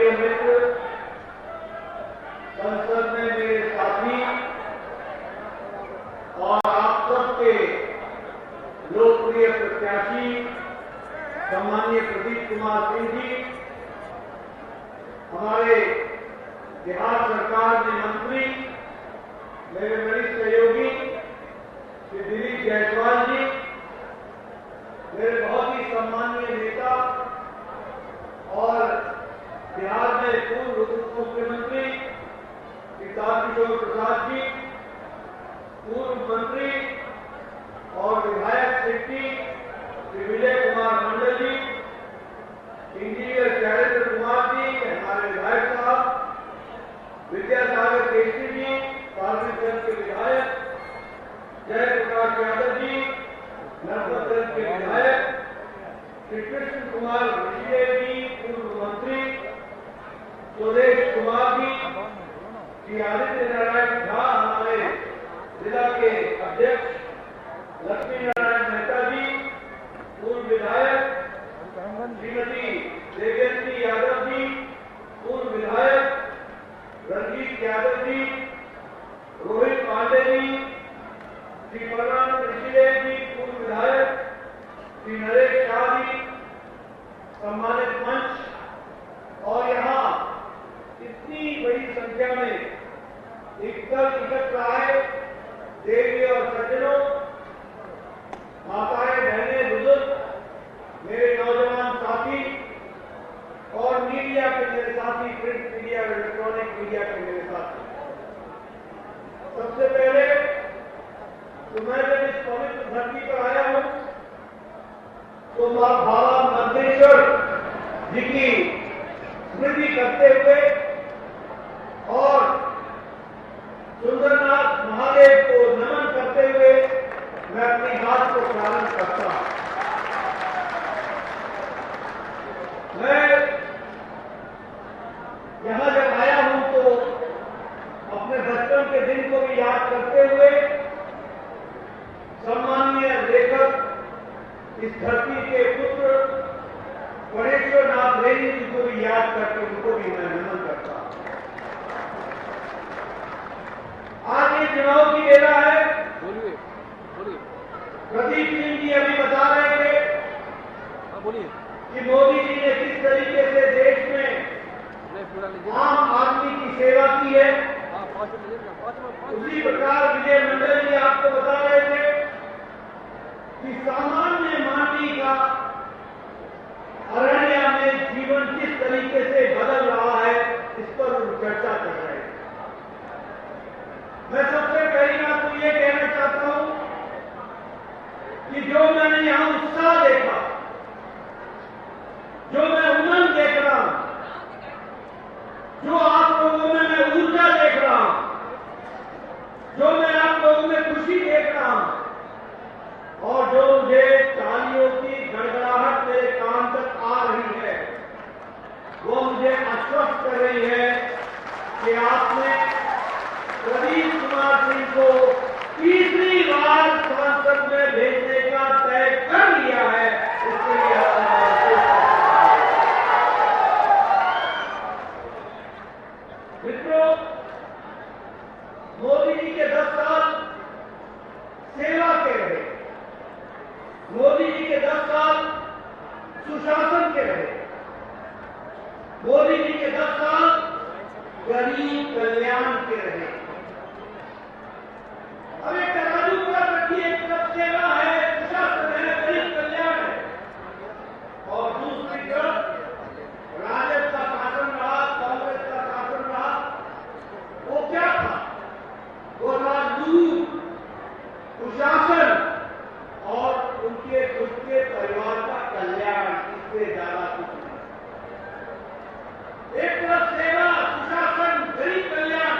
प्रिय मित्र, संसद में मेरे साथी और आप सबके लोकप्रिय प्रत्याशी सम्माननीय प्रदीप कुमार सिंह जी, हमारे बिहार सरकार के मंत्री, मेरे वरिष्ठ सहयोगी श्री दिलीप जायसवाल जी, मेरे बहुत ही सम्माननीय नेता और बिहार में पूर्व उप मुख्यमंत्री श्री तारकिशोर प्रसाद जी, पूर्व मंत्री और विधायक श्री विजय कुमार मंडल जी, इंजीनियर शैलेंद्र कुमार जी, हमारे विधायक साहब, विद्यासागर केसरी जी, पार्लियामेंट के विधायक, जय प्रकाश यादव जी, नरपतगंज के विधायक, श्री कृष्ण कुमार ऋषिदेव जी, पूर्व मंत्री, सुरेश कुमार जी, श्री आदित्य नारायण झा, हमारे जिला के अध्यक्ष, लक्ष्मी नारायण मेहता जी, पूर्व विधायक, श्रीमती देवेंद्री यादव जी, पूर्व विधायक, रंजीत यादव जी, रोहित पांडे जी, श्री बलराम ऋषिदेव जी, पूर्व विधायक, श्री नरेश शाह जी, सम्मानित मंच और यहाँ इतनी बड़ी संख्या में एकत्र आए देवी और सज्जनों, माताएं, बहनें, बुजुर्ग, मेरे नौजवान साथी और मीडिया के मेरे साथी, प्रिंट मीडिया और इलेक्ट्रॉनिक मीडिया के मेरे साथी, सबसे पहले तो मैं जब इस पवित्र धरती पर आया हूं तो मां भाला मंदेश्वर जी की स्मृति करते हुए और सुंदरनाथ महादेव को नमन करते हुए मैं अपनी बात को प्रारंभ करता हूं। मैं यहां जब आया हूं तो अपने बचपन के दिन को भी याद करते हुए सम्माननीय लेखक, इस धरती के पुत्र गणेश्वर नाथ रेड्डी जी को भी याद करके उनको भी मैं नमन करता हूं। आज ये चुनाव की बेला है। प्रदीप सिंह जी अभी बता रहे थे कि मोदी जी ने किस तरीके से देश में आम आदमी की सेवा की है। उसी प्रकार विजय मंडल जी आपको बता रहे थे कि सामान्य मानवी का अरण्य में जीवन किस तरीके से बदल रहा है, इस पर चर्चा कर रहे हैं। मैं सबसे पहली बात तो ये कहना चाहता हूं कि जो मैंने यहां उत्साह देखा, जो मैं उमंग देख रहा हूं, जो आप लोगों में मैं ऊर्जा देख रहा हूं, जो मैं आप लोगों में खुशी देख रहा हूं और जो मुझे तालियों की गड़गड़ाहट मेरे कान तक आ रही है, वो मुझे आश्वस्त कर रही है कि आपने प्रदीप कुमार सिंह को तीसरी बार संसद में भेजने का तय कर लिया है। इसके लिए मित्रों, मोदी जी के 10 साल सेवा के रहे, मोदी जी के 10 साल सुशासन के रहे, मोदी जी के 10 साल गरीब कल्याण के रहे। अब एक तराजू पर रखिए, एक तरफ सेवा है, सुशासन है, गरीब कल्याण है, और दूसरी तरफ राजद का शासन रहा, कांग्रेस का शासन रहा। वो क्या था? वो था लूट, कुशासन और उनके खुद के परिवार का कल्याण, इससे ज्यादा कुछ नहीं। एक तरफ सेवा, सुशासन, गरीब कल्याण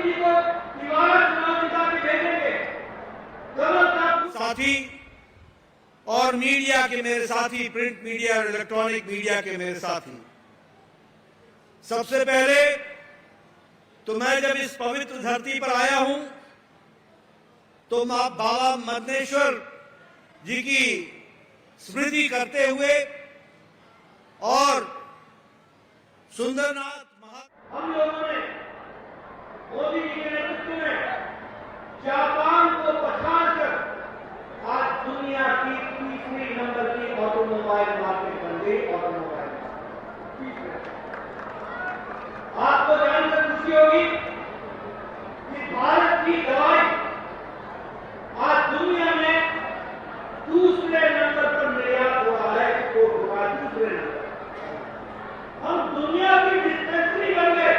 जी को दोबारा चुनाव जिता के भेजेंगे। कमल का साथी और मीडिया के मेरे साथी, प्रिंट मीडिया और इलेक्ट्रॉनिक मीडिया के मेरे साथी, सबसे पहले तो मैं जब इस पवित्र धरती पर आया हूं तो मां बाबा मदनेश्वर जी की स्मृति करते हुए और सुंदरनाथ हम लोगों ने मोदी जी के नेतृत्व में जापान को पछाड़कर आज दुनिया की तीसरी नंबर की ऑटोमोबाइल मार्केट बन गई। ऑटोमोबाइल आपको जानकर खुशी होगी कि भारत की दवाई आज दुनिया में दूसरे नंबर पर निर्यात हो रहा है, एक्सपोर्ट हो रहा है दूसरे नंबर। हम दुनिया की डिस्पेंसरी बन गए।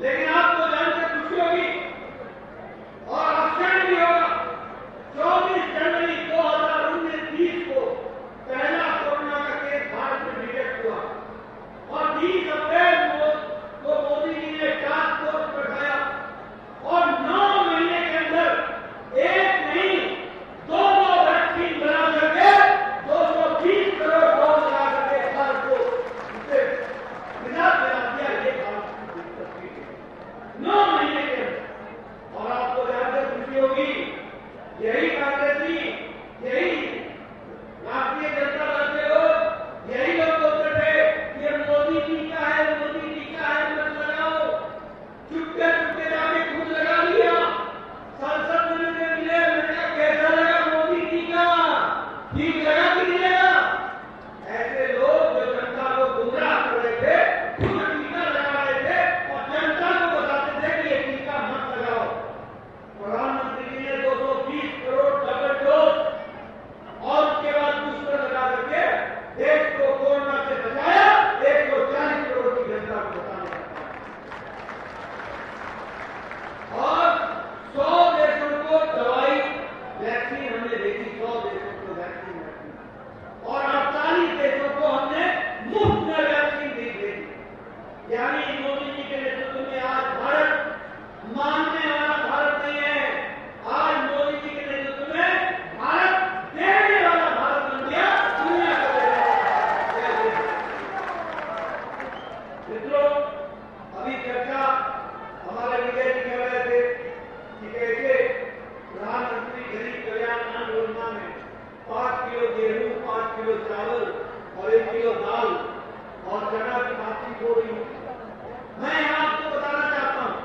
लेकिन आपको जानकर खुशी होगी और आश्चर्य भी होगा, 24 जनवरी 2019 को पहला कोरोना का केस भारत में डिटेक्ट हुआ और 20 अप्रैल को मोदी जी ने टास्क फोर्स बैठाया और 9 महीने के अंदर एक नहीं 2 वैक्सीन बना करके 220 करोड़ डोज लगा करके भारत को उससे निजात दिला दिया। ये भारत की तस्वीर है 9 महीने के अंदर। और आपको जानकर खुशी होगी, यही कांग्रेसी, यही राष्ट्रीय जनता दल के लोग, यही लोग बोलते थे कि मोदी टीका है, मोदी टीका है, मत लगाओ। चुपके चुपके जाके खुद लगा लिया। संसद में मुझे मिले, मैंने कहा कैसा लगा मोदी टीका, ठीक लगा कि नहीं लगा? ऐसे लोग जो जनता को गुमराह कर रहे थे, खुद टीका लगा रहे थे और जनता को बताते थे कि ये टीका मत लगाओ। प्रधानमंत्री जी ने 220 करोड़ डबल डोज और उसके बाद बूस्टर लगा करके देश को कोरोना से बचाया। 140 करोड़ की जनता को बचाने का और 100 देशों को दवाई वैक्सीन हमने देखी, 100 देशों को वैक्सीन और 48 देशों को हमने मुफ्त में वैक्सीन दी थी। यानी मोदी जी के नेतृत्व में आज भारत मानने वाला भारत नहीं है, आज मोदी जी के नेतृत्व में भारत देने वाला भारत बन गया, दुनिया को देने वाला। मित्रों, अभी चर्चा हमारे विजय जी कर रहे थे कि कैसे प्रधानमंत्री गरीब कल्याण अन्न योजना में 5 किलो गेहूं, 5 किलो चावल और 1 किलो दाल और चना की भाजी हो रही है। मैं यहाँ आपको बताना चाहता हूँ,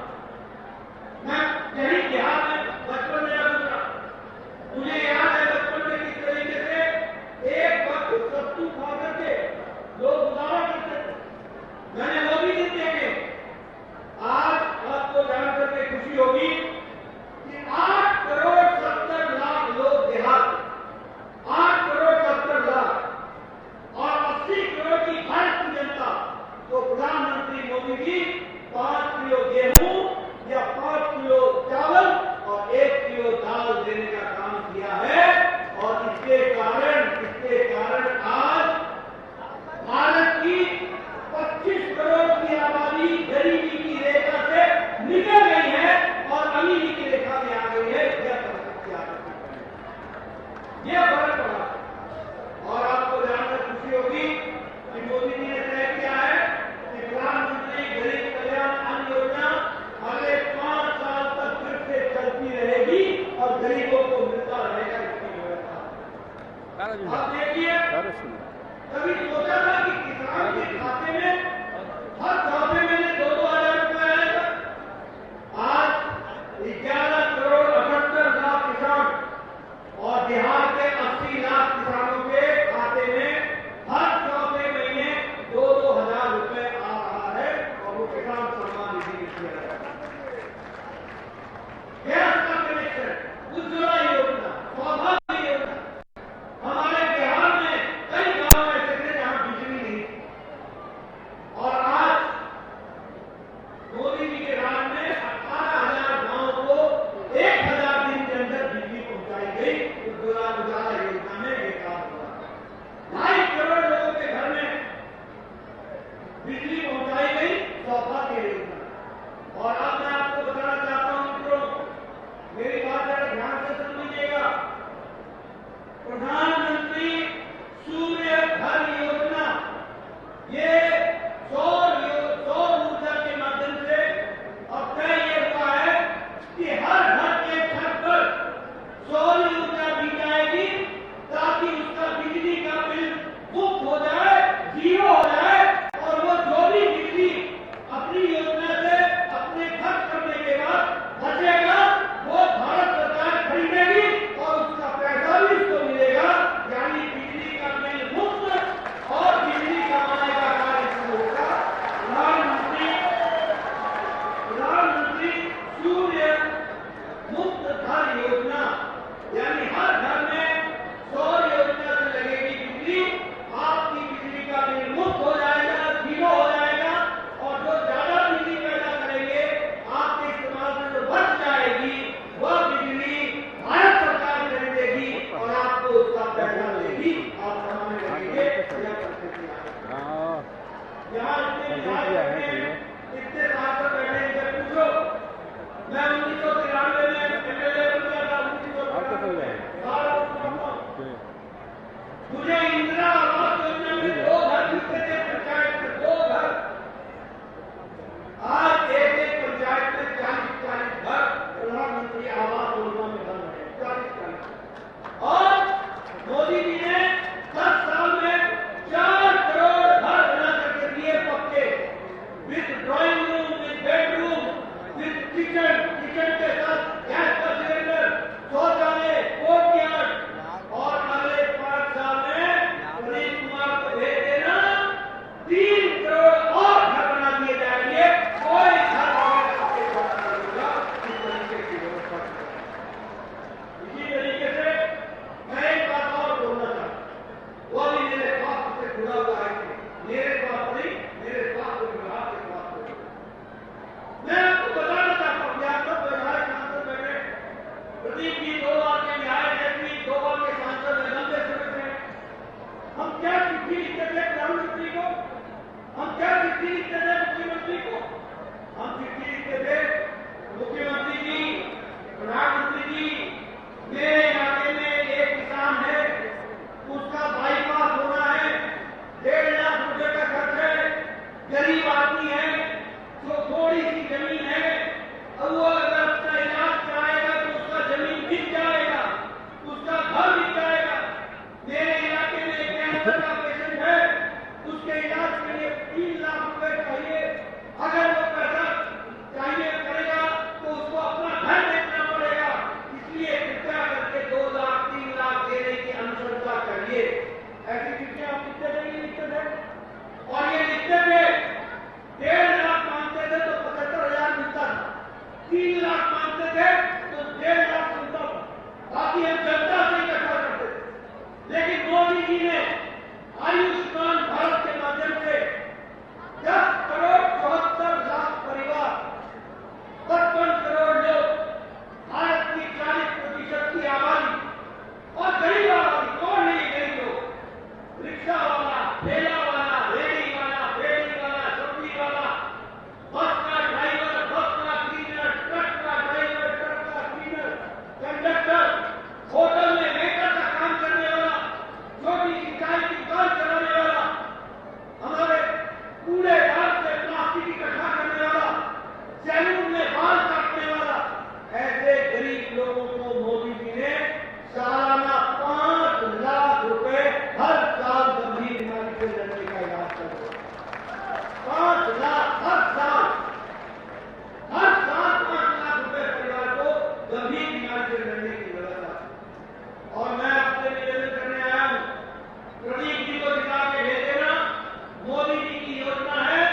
मैं यही बिहार में बचपन मेरा गुजरा, मुझे याद है बचपन में किस तरीके से एक वक्त सत्तू खा करके लोग गुजारा करते थे। मैंने वो भी दिन देखे। आज आपको जानकर के खुशी होगी कि 8 करोड़ 70 लाख लोग देहात, 8 करोड़ 70 लाख और 80 करोड़ की भारत की जनता को प्रधानमंत्री मोदी जी 5 किलो गेहूं या 5 किलो चावल और 1 किलो दाल देने का काम किया है। और इसके कारण आज भारत की 25 करोड़ की आबादी गरीबी की रेखा से निकल गई है और अमीरी की रेखा में आ गई है। यह फर्क पड़ा। और आपको जानकर खुशी होगी कि मोदी जी ने तय किया है कि प्रधानमंत्री गरीब कल्याण अन्न योजना अगले 5 साल तक फिर से चलती रहेगी और गरीबों को मिलता रहेगा इसकी व्यवस्था। आप देखिए, कभी सोचा था कि किसान के खाते में हर चौथे महीने 2-2 हजार रुपए आएगा? आज 11 करोड़ 78 लाख किसान और बिहार के 80 लाख किसानों के खाते में हर चौथे महीने 2-2 हजार रुपए आ रहा है और वो किसान सम्मान निधि में दिया जा रहा है। गैस का कनेक्शन, उज्ज्वला योजना, सौभाग्य योजना, हमारे बिहार में कई गांव ऐसे थे जहां बिजली नहीं थी और आज मोदी जी के राज में 18,000 गांवों को 1,000 दिन के अंदर बिजली पहुंचाई गई। उज्ज्वला योजना में ये काम हुआ। 2.5 करोड़ लोगों के घर में बिजली पहुंचाई गई, सौभाग्य योजना। और अब मैं आपको बताना चाहता हूं मित्रों, मेरी बात जरा ध्यान से सुन लीजिएगा। प्रधानमंत्री सूर्य घर योजना, ये सौर ऊर्जा के माध्यम से अब तय ये हुआ है कि हर घर के छत पर सौर ऊर्जा दी जाएगी ताकि उसका बिजली का बिल मुक्त हो जाए, 0 हो जाए और वो जो भी बिजली अपनी योजना से अपने खर्च करने के बाद बचेगा वो भारत सरकार खरीदेगी और उसका पैसा भी उसको मिलेगा। यानी बिजली का बिल मुक्त और बिजली कमाने का कार्य शुरू होगा। प्रधानमंत्री सूर्य मुक्त घर योजना, यानी हर घर में सौर योजना से लगेगी बिजली, आपकी बिजली का बिल मुक्त हो जाएगा, 0 हो जाएगा और जो ज्यादा बिजली पैदा करेंगे जमीन है, अब वो अगर अपना इलाज कराएगा तो उसका जमीन बिक जाएगा, उसका घर बिक जाएगा। मेरे इलाके में एक कैंसर का पेशेंट है, उसके इलाज के लिए 3 लाख रुपए चाहिए। अगर वो पैसा चाहिए करेगा तो उसको अपना घर बेचना पड़ेगा। इसलिए कृपया करके 2 लाख 3 लाख देने की अनुशंसा करिए। ऐसी चिट्ठियां आप लिखते रहेंगे, लिखते थे और ये लिखते थे 1.5 लाख मांगते थे तो 75,000 मिलता था, 3 लाख मांगते थे तो 1.5 लाख मिलता था। बाकी हम जनता से इकट्ठा करते थे। लेकिन मोदी जी ने आयुष्मान भारत के माध्यम से 10 करोड़ 74 लाख परिवार, 55 करोड़ लोग, भारत की 40% की आबादी और गरीब आबादी, कौन नहीं है गरीब लोग, रिक्शा वाला, ठेला वाला, रेडी वाला, फेरी वाला, सब्जी वाला, बस का ड्राइवर, बस का क्लीनर, ट्रक का ड्राइवर, ट्रक का क्लीनर, कंडक्टर, होटल में वेटर का काम करने वाला, छोटी सी चाय की दुकान चलाने वाला, हमारे कूड़ेदान से प्लास्टिक इकट्ठा करने वाला, सैलून में बाल काटने वाला, ऐसे गरीब लोगों को मोदी जी ने सालाना 5 लाख रुपए हर साल गंभीर बीमारी से लड़ने का इलाज कर रहे हैं। 5 लाख हर साल 5 लाख रुपए परिवार को गंभीर बीमारी से लड़ने की व्यवस्था। और मैं आपसे निवेदन करने आया हूं, प्रदीप जी को जिता के भेज देना। मोदी जी की योजना है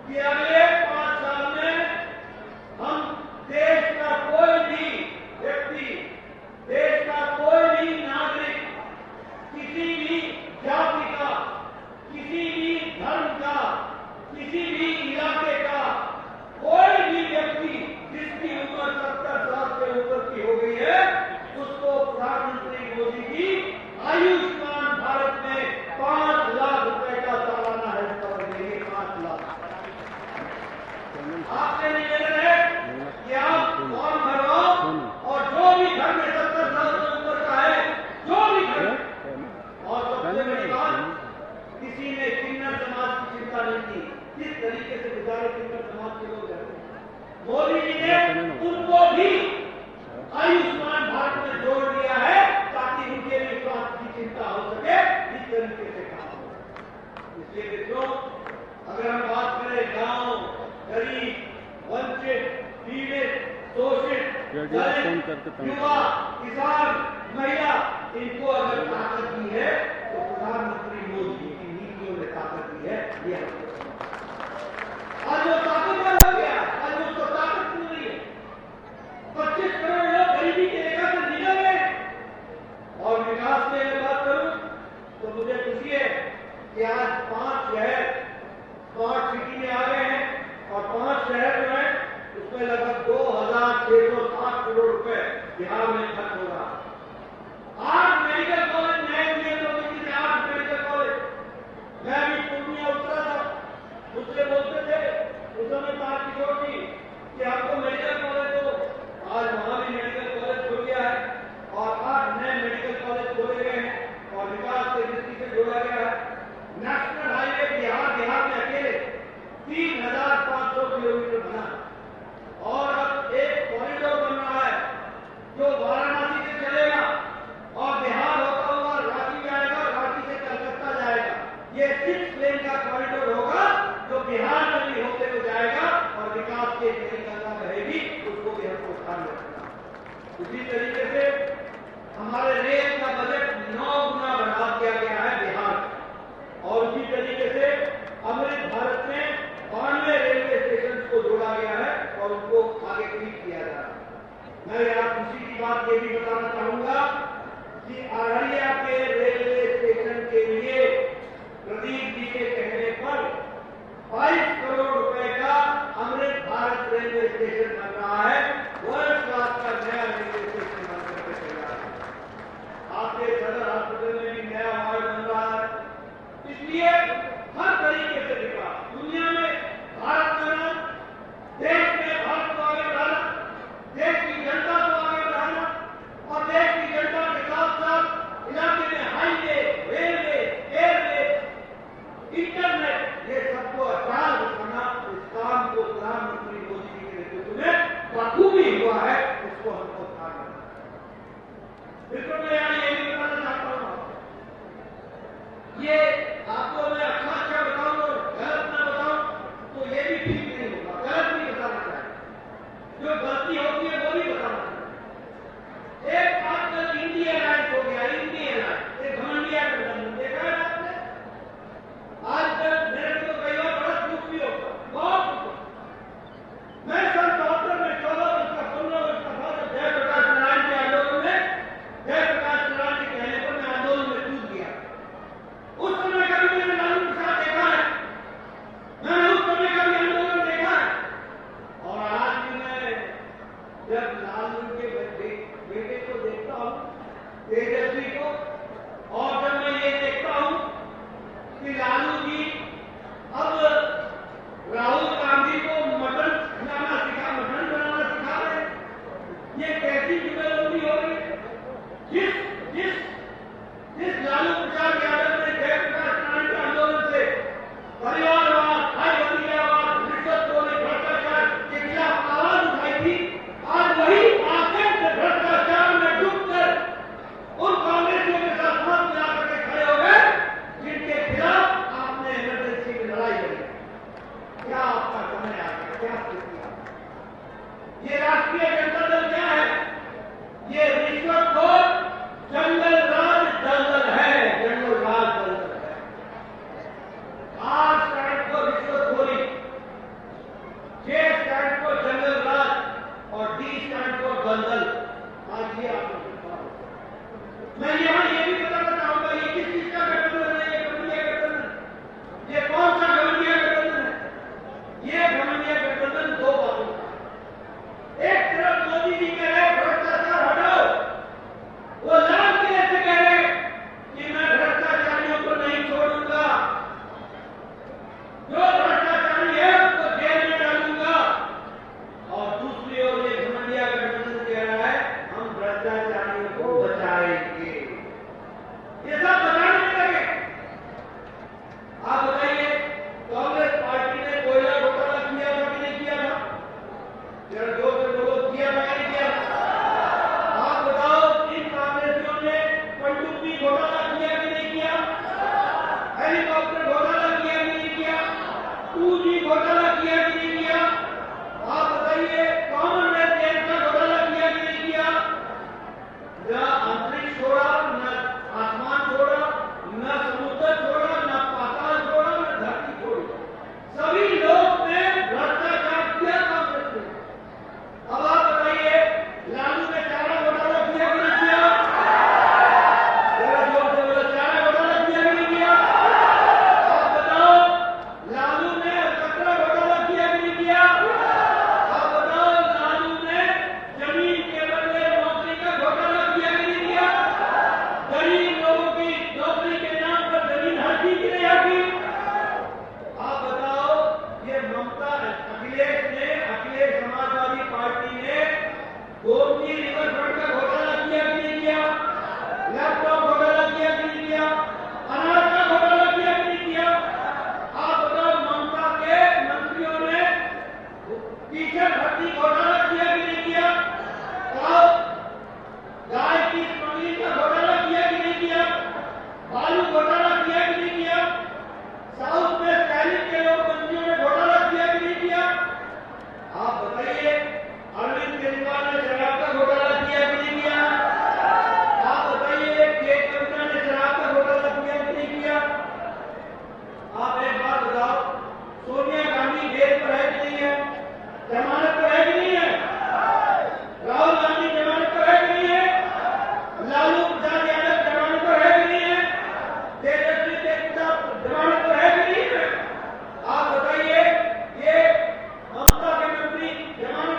कि अगले 5 साल में हम देश का कोई भी व्यक्ति, देश का कोई भी नागरिक, किसी भी जाति का, किसी भी धर्म का, किसी भी इलाके का कोई भी व्यक्ति जिसकी उम्र 70 साल से ऊपर की हो गई है, उसको प्रधानमंत्री मोदी जी आयुष्मान भारत में 5 लाख रुपए का सालाना हेल्थ कवर देंगे। 5 लाख। आपसे निवेदन है कि आप फॉर्म भरवाओ और जो भी घर में 70 साल से ऊपर का है, जो भी घर में, और सबसे बड़ी बात, किसी ने किन्नर समाज की चिंता नहीं की। किस तरीके से बेचारे किन्नर समाज के लोग रहते हैं, मोदी जी ने उनको भी आयुष्मान भारत में जोड़ दिया है ताकि उनके लिए स्वास्थ्य की चिंता हो सके। इस तरीके से काम हो। इसलिए मित्रों, अगर हम बात करें गांव, गरीब, वंचित, पीड़ित, शोषित, दलित, युवा, किसान, महिला, इनको अगर ताकत दी है तो प्रधानमंत्री मोदी की नीतियों ने ताकत दी है। ये आज वो ताकतवर हो गया, आज उसको ताकत मिल रही है। 25 करोड़ लोग गरीबी की रेखा से निकल गए। और विकास की अगर बात करूं तो मुझे खुशी है कि आज 5 शहर स्मार्ट सिटी में आ गए हैं और 5 शहर जो है उसमें लगभग 2,660 करोड़ रुपए बिहार में खर्च हो रहा है। 8 मेडिकल कॉलेज नए हुए, तो किसी ने 8 मेडिकल कॉलेज। मैं अभी पूर्णिया उतरा था, मुझसे बोलते थे उस समय तारकिशोर जी कि आपको मेडिकल कॉलेज दो। आज वहां भी मेडिकल कॉलेज खुल गया है और 8 नए मेडिकल कॉलेज खोले गए हैं और विकास की दृष्टि से जोड़ा गया है। नेशनल हाईवे बिहार में अकेले 3,500 किलोमीटर बना और अब एक कॉरिडोर बन रहा है जो वाराणसी से चलेगा और बिहार होता हुआ रांची जाएगा और रांची से कलकत्ता जाएगा। ये 6 लेन का कॉरिडोर होगा जो बिहार में भी होते हुए जाएगा और विकास की नई गंगा रहेगी, उसको भी हमको ध्यान रखना। उसी तरीके से हमारे रेल का बजट 9 गुना बढ़ा दिया गया है बिहार और उसी तरीके से अमृत भारत में 92 रेलवे स्टेशन को जोड़ा गया है और उनको आगे ट्रीट किया जा रहा है। मैं यहाँ खुशी की बात ये भी बताना चाहूंगा कि अररिया के रेलवे स्टेशन के लिए प्रदीप जी के कहने पर 22 करोड़ रुपए का अमृत भारत रेलवे स्टेशन बन रहा है। वर्ल्ड क्लास का नया रेलवे स्टेशन बनकर के तैयार है। आपके सदर हॉस्पिटल में भी नया वार्ड बन रहा है। इसलिए हर तरीके से विकास, दुनिया में भारत का नाम, देश में भारत को आगे बढ़ाना, देश की जनता को आगे बढ़ाना और देश की जनता के साथ साथ इलाके में हाईवे, रेलवे, एयरवे, इंटरनेट, ये सबको आसान बनाना, इस काम को प्रधानमंत्री मोदी जब लालू के बेटे को देखता हूं, तेजस्वी को, और जब मैं ये देखता हूं कि लालू जी अब राहुल गांधी को मटन बनाना सिखा रहे हैं, ये कैसी जुगलबंदी हो रही है? जिस जिस जिस लालू प्रसाद यादव ने जयप्रकाश नारायण के आंदोलन से परिवारवाद, भाई भतीजावाद, रिश्वतखोरी, भ्रष्टाचार के खिलाफ आवाज उठाई थी, आज वही आतंक भ्रष्टाचार में डूबकर उन कांग्रेसियों के साथ हाथ मिला करके खड़े हो गए जिनके खिलाफ आपने इमरजेंसी में लड़ाई लड़ी। क्या आपका समय आ गया? क्या स्थिति आ गई? ये राष्ट्रीय जनता दल क्या है? ये रिश्वतखोर जंगल राज दलदल है, जंगल राज दलदल है। आर स्टैंड फॉर रिश्वतखोरी, जे स्टैंड फॉर जंगल राज और डी स्टैंड फॉर दलदल। आज ये आपको मैं यहां ये भी बताना चाहूंगा, ये किस चीज का गठबंधन है? ये घमंडिया गठबंधन। ये कौन सा घमंडिया गठबंधन है? ये घमंडिया गठबंधन दो बातों का। एक तरफ मोदी जी कह रहे भ्रष्टाचार हटाओ, वो लाल किले से कह रहे कि मैं भ्रष्टाचारियों को नहीं छोड़ूंगा, जो भ्रष्टाचारी है उसको जेल में डालूंगा। और दूसरी ओर ये घमंडिया गठबंधन कह रहा है हम भ्रष्टाचारियों को बचाएंगे। ये सब बताने में लगे। आप बताइए, कांग्रेस पार्टी ने कोयला घोटाला किया था कि नहीं किया था? जरा जोर से बोलो, किया था कि नहीं किया था? आप बताओ, इन कांग्रेसियों ने पनडुब्बी घोटाला किया कि नहीं किया? हेलीकॉप्टर घोटाला किया कि नहीं किया? 2G घोटाला किया कि नहीं किया? आप बताइए, कॉमनवेल्थ गेम्स का घोटाला किया कि नहीं किया? न अंतरिक्ष छोड़ा, न आसमान छोड़ा, न समुद्र छोड़ा, न पाताल छोड़ा, न धरती छोड़ी। सभी लोग ने भ्रष्टाचार किया कांग्रेस ने। अब आप बताइए, लालू ने चारा घोटाला किया कि नहीं किया? जरा जोर से बोलो, चारा घोटाला किया कि नहीं किया? आप बताओ, लालू ने कचरा घोटाला किया कि नहीं किया? आप बताओ, लालू ने जमीन के बदले नौकरी का घोटाला किया कि नहीं किया? गरीब लोगों की नौकरी के नाम पर जमीन हड़पी कि नहीं हड़पी? आप बताओ, ये ममता अखिलेश समाजवादी पार्टी ने गोमती रिवर फ्रंट का घोटाला किया कि नहीं किया? लैपटॉप घोटाला किया कि नहीं किया? अनाज का घोटाला किया कि नहीं किया? आप बताओ, ममता के मंत्रियों ने टीचर भर्ती घोटाला किया कि नहीं किया? बताओ, गाय की स्मगलिंग का घोटाला किया कि नहीं किया? बालू घोटाला किया कि नहीं किया? साउथ में सैनिक के लोग मंत्रियों ने घोटाला किया कि नहीं किया? आप बताइए, अरविंद केजरीवाल ने शराब का घोटाला किया कि नहीं किया? आप बताइए, के कविता ने शराब का घोटाला किया कि नहीं किया? आप एक बात बताओ, सोनिया गांधी जेल पर है कि नहीं है? जमानत पर है कि नहीं है? राहुल गांधी जमानत पर है कि नहीं है? लालू प्रसाद यादव जमानत पर है कि नहीं है? तेजस्वी जमानत पर है कि नहीं है? आप बताइए, ये ममता के मंत्री जमानत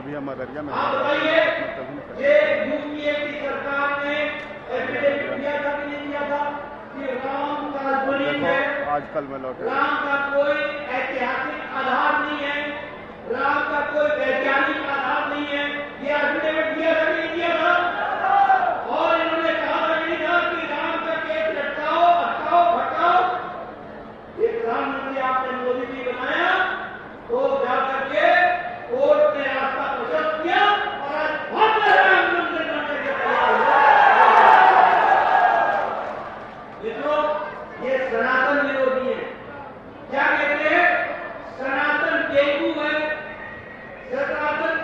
अभी हम अररिया में आप बताइए, ये यूपीए की सरकार ने एफिडेविट दिया था कि नहीं दिया था कि राम काल्पनिक है, आजकल में लौटे राम का कोई ऐतिहासिक आधार नहीं है, राम का कोई वैज्ञानिक आधार नहीं है, ये एफिडेविट दिया था कि नहीं दिया था? और इन्होंने कहा था कि नहीं था कि राम का केस लटकाओ, अटकाओ, भटकाओ। ये प्रधानमंत्री आपने मोदी जी बनाया तो जाकर के कोर्ट ने रास्ता प्रशस्त किया और आज भव्य राम मंदिर बनने के तैयार हुआ। मित्रों, ये सनातन विरोधी है। क्या कहते हैं? सनातन डेंगू है, सनातन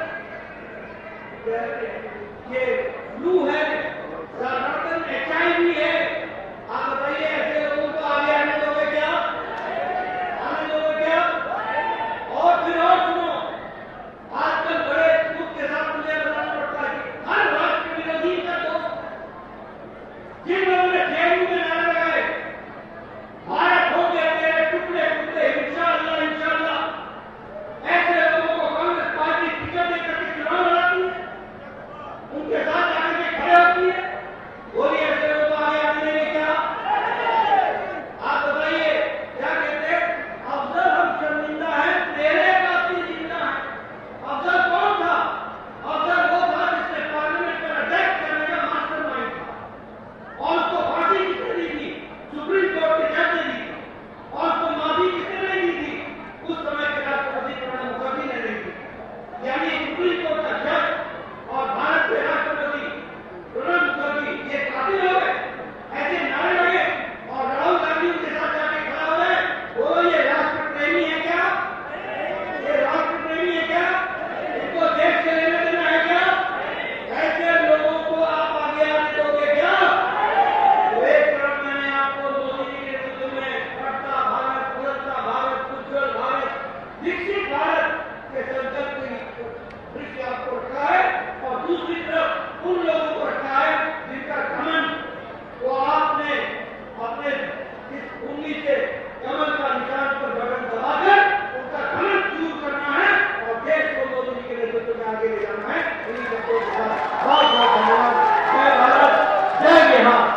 ये फ्लू है, सनातन HIV है। आप बताइए, ऐसे लोगों को आगे आने दोगे क्या? आने दोगे क्या? और फिर और सुनो, आजकल बड़े दुख के साथ मुझे बताना पड़ता है कि हर राष्ट्र विरोधी का दोस्त जिन लोगों ने जेल में नारे लगाए, भारत हो गया तेरे टुकड़े टुकड़े, इंशाअल्लाह इंशाअल्लाह, ऐसे लोगों को कांग्रेस पार्टी टिकट देकर के चुनाव लड़ाती है, उनके साथ जाकर के खड़े होती है। बोलिए, ऐसे लोगों को आगे आने देंगे क्या? आप बताइए, क्या कहते हैं? अफजल हम शर्मिंदा है, तेरे कातिल जिंदा है। अफजल कौन था? अफजल वो था जिसने पार्लियामेंट पर अटैक करने का मास्टरमाइंड था, और उसको फांसी किसने दी थी? सुप्रीम कोर्ट के जज ने दी थी, और उसको माफी किसने नहीं दी थी? उस समय के राष्ट्रपति प्रणब मुखर्जी ने दी थी। यानी सुप्रीम कोर्ट का जज और भारत के राष्ट्रपति प्रणब मुखर्जी ये कातिल हो गए। ऐसे नारे लगे और राहुल गांधी उनके साथ जाके खड़ा हो गए। बोलो, ये राष्ट्र प्रेमी है क्या? ये राष्ट्र प्रेमी है क्या? इनको देश से लेना देना है क्या? ऐसे लोगों को आप आगे आने दोगे क्या? तो एक तरफ मैंने आपको मोदी जी के नेतृत्व में बढ़ता भारत, उड़ता भारत, उज्जवल भारत, विकसित भारत के संकल्प की दृष्टि आपको रखा है, और दूसरी तरफ उन लोगों को रखा है जिनका घमंड वो आपने अपने इस उंगली से कमल का निशान पर बटन दबाकर उनका घमंड दूर करना है और देश को मोदी जी के नेतृत्व में आगे ले जाना है। इन्हीं सबको बहुत बहुत धन्यवाद। जय भारत, जय बिहार।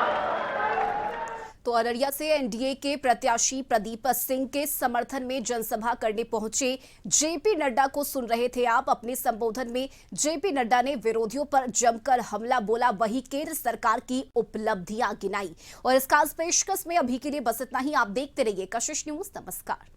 तो अररिया से एनडीए के प्रत्याशी प्रदीप सिंह के समर्थन में जनसभा करने पहुंचे जेपी नड्डा को सुन रहे थे आप। अपने संबोधन में जेपी नड्डा ने विरोधियों पर जमकर हमला बोला, वही केंद्र सरकार की उपलब्धियां गिनाई। और इस खास पेशकश में अभी के लिए बस इतना ही। आप देखते रहिए कशिश न्यूज। नमस्कार।